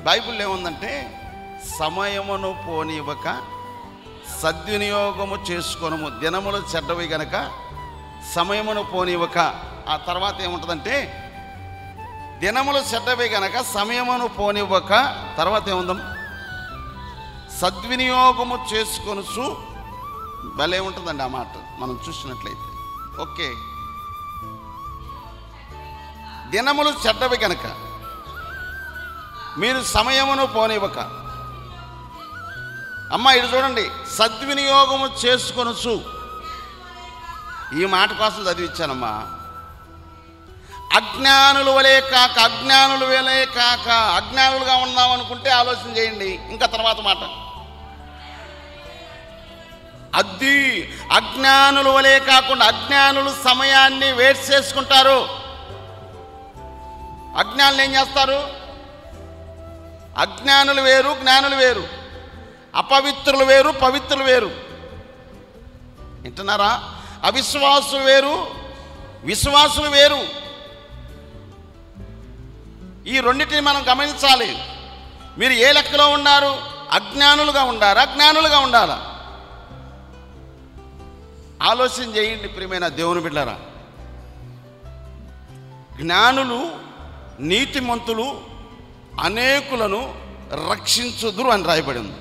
బైబిల్లో ఏముందంటే సమయమును పోనివ్వక సద్వినియోగము చేసుకొనుము, దినములు చెడ్డవి గనక సమయమును పోనివ్వక. ఆ తర్వాత ఏముంటుందంటే దినములు చెడ్డవి గనక సమయమును పోనివ్వక, తర్వాత ఏముందాం, సద్వినియోగము చేసుకొనుచు. భలే ఉంటుందండి ఆ మాట మనం చూసినట్లయితే. ఓకే, దినములు చెడ్డవి గనక మీరు సమయమును పోనివ్వక. అమ్మ ఇటు చూడండి, సద్వినియోగము చేసుకొనుచు. ఈ మాట కోసం చదివించానమ్మా. అజ్ఞానుల వలే కాక, అజ్ఞానుల వలే కాక. అజ్ఞానులుగా ఉందాం అనుకుంటే ఆలోచన చేయండి. ఇంకా తర్వాత మాట, అది అజ్ఞానుల వలే కాకుండా. అజ్ఞానులు సమయాన్ని వేస్ట్ చేసుకుంటారు. అజ్ఞానులు ఏం చేస్తారు? అజ్ఞానులు వేరు, జ్ఞానులు వేరు. అపవిత్రులు వేరు, పవిత్రులు వేరు. వింటున్నారా? అవిశ్వాసులు వేరు, విశ్వాసులు వేరు. ఈ రెండింటిని మనం గమనించాలి. మీరు ఏ లెక్కలో ఉన్నారు? అజ్ఞానులుగా ఉండారా, జ్ఞానులుగా ఉండాలా? ఆలోచన చేయండి ప్రియమైన దేవుని బిడ్డలారా. జ్ఞానులు, నీతిమంతులు అనేకులను రక్షించుదురు అని రాయబడి ఉంది.